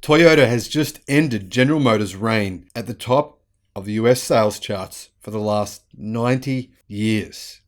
Toyota has just ended General Motors' reign at the top of the US sales charts for the last 90 years.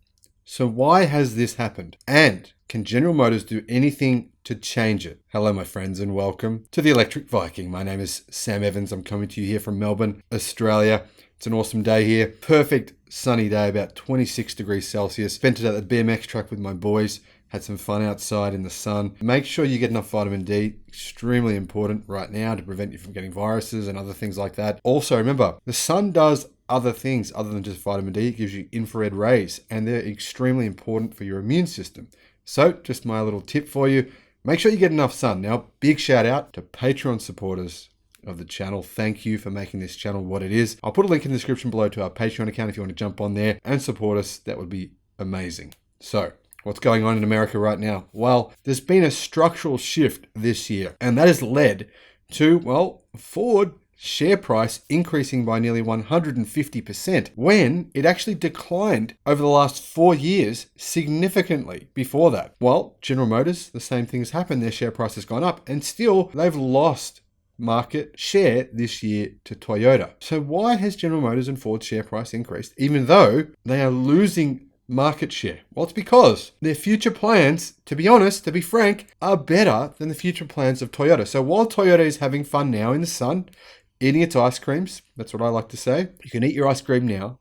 So why has this happened? And can General Motors do anything to change it? Hello, my friends, and welcome to the Electric Viking. My name is Sam Evans. I'm coming to you here from Melbourne, Australia. It's an awesome day here. Perfect sunny day, about 26 degrees Celsius. Spent it at the BMX track with my boys. Had some fun outside in the sun. Make sure you get enough vitamin D. Extremely important right now to prevent you from getting viruses and other things like that. Also, remember, the sun does other things other than just vitamin D. It gives you infrared rays, and they're extremely important for your immune system. So, just my little tip for you. Make sure you get enough sun. Now, big shout out to Patreon supporters of the channel. Thank you for making this channel what it is. I'll put a link in the description below to our Patreon account if you want to jump on there and support us. That would be amazing. So, what's going on in America right now? Well, there's been a structural shift this year, and that has led to, well, Ford share price increasing by nearly 150% when it actually declined over the last 4 years significantly before that. Well, General Motors, the same thing has happened. Their share price has gone up, and still they've lost market share this year to Toyota. So why has General Motors and Ford's share price increased even though they are losing market share? Well, it's because their future plans, to be honest, to be frank, are better than the future plans of Toyota. So while Toyota is having fun now in the sun, eating its ice creams, that's what I like to say, you can eat your ice cream now,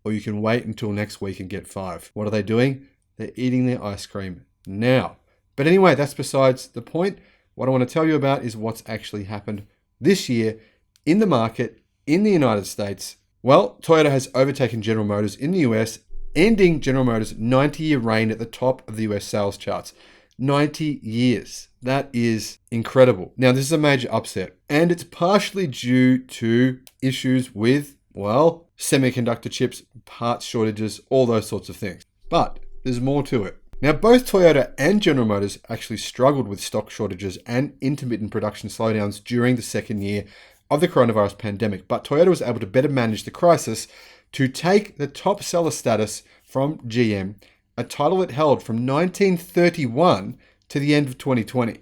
or you can wait until next week and get 5. What are they doing? They're eating their ice cream now. But anyway, that's besides the point. What I want to tell you about is what's actually happened this year in the market in the United States. Well, Toyota has overtaken General Motors in the US, ending General Motors' 90-year reign at the top of the US sales charts. 90 years. That is incredible. Now, this is a major upset, and it's partially due to issues with, well, semiconductor chips, parts shortages, all those sorts of things. But there's more to it. Now, both Toyota and General Motors actually struggled with stock shortages and intermittent production slowdowns during the second year of the coronavirus pandemic, but Toyota was able to better manage the crisis to take the top seller status from GM, a title it held from 1931 to the end of 2020.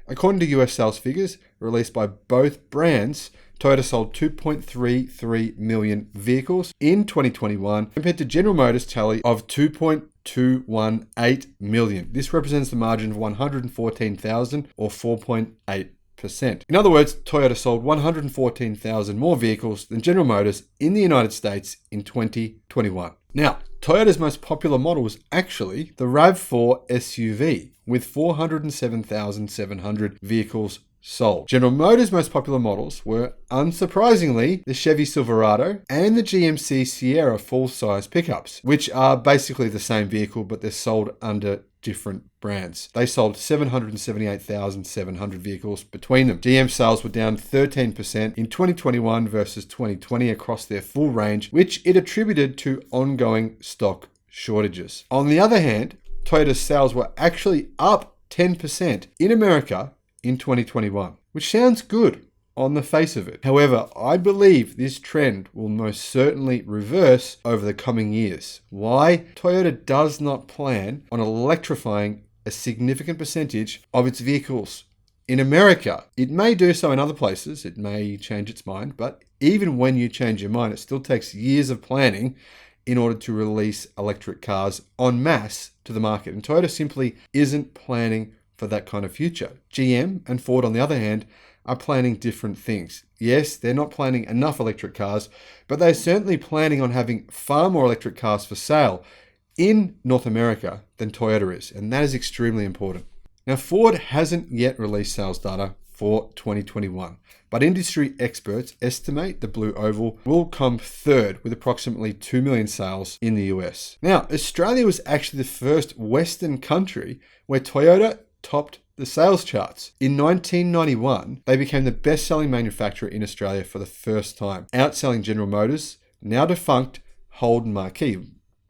According to US sales figures released by both brands, Toyota sold 2.33 million vehicles in 2021 compared to General Motors' tally of 2.218 million. This represents the margin of 114,000 or 4.8%. In other words, Toyota sold 114,000 more vehicles than General Motors in the United States in 2021. Now, Toyota's most popular model was actually the RAV4 SUV with 407,700 vehicles sold. General Motors' most popular models were, unsurprisingly, the Chevy Silverado and the GMC Sierra full-size pickups, which are basically the same vehicle, but they're sold under different brands. They sold 778,700 vehicles between them. GM sales were down 13% in 2021 versus 2020 across their full range, which it attributed to ongoing stock shortages. On the other hand, Toyota's sales were actually up 10% in America in 2021, which sounds good on the face of it. However, I believe this trend will most certainly reverse over the coming years. Why? Toyota does not plan on electrifying a significant percentage of its vehicles in America. It may do so in other places. It may change its mind, but even when you change your mind, it still takes years of planning in order to release electric cars en masse to the market. And Toyota simply isn't planning for that kind of future. GM and Ford, on the other hand, are planning different things. Yes, they're not planning enough electric cars, but they're certainly planning on having far more electric cars for sale in North America than Toyota is, and that is extremely important. Now, Ford hasn't yet released sales data for 2021, but industry experts estimate the Blue Oval will come third with approximately 2 million sales in the US. Now, Australia was actually the first Western country where Toyota topped the sales charts. In 1991, they became the best-selling manufacturer in Australia for the first time, outselling General Motors, now defunct Holden Marquis.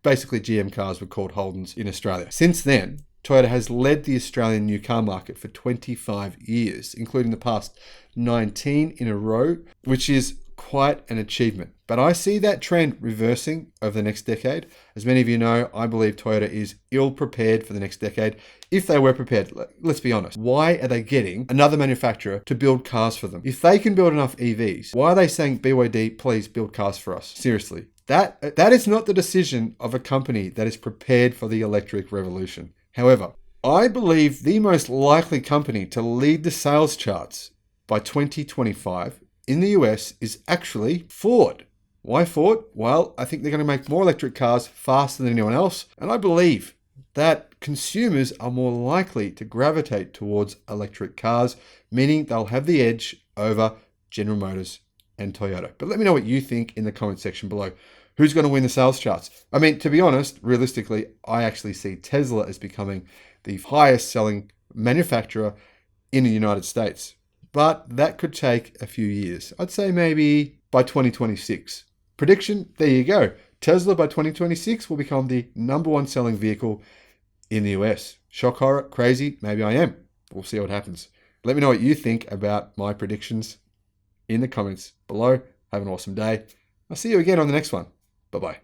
Basically, GM cars were called Holdens in Australia. Since then, Toyota has led the Australian new car market for 25 years, including the past 19 in a row, which is quite an achievement. But I see that trend reversing over the next decade. As many of you know, I believe Toyota is ill prepared for the next decade. If they were prepared, let's be honest, why are they getting another manufacturer to build cars for them? If they can build enough EVs, why are they saying, BYD, please build cars for us? Seriously. That is not the decision of a company that is prepared for the electric revolution. However, I believe the most likely company to lead the sales charts by 2025 in the US is actually Ford. Why Ford? Well, I think they're going to make more electric cars faster than anyone else. And I believe that consumers are more likely to gravitate towards electric cars, meaning they'll have the edge over General Motors and Toyota. But let me know what you think in the comment section below. Who's going to win the sales charts? I mean, to be honest, realistically, I actually see Tesla as becoming the highest selling manufacturer in the United States. But that could take a few years. I'd say maybe by 2026. Prediction, there you go. Tesla by 2026 will become the #1 selling vehicle in the US. Shock, horror, crazy? Maybe I am. We'll see what happens. Let me know what you think about my predictions in the comments below. Have an awesome day. I'll see you again on the next one. Bye-bye.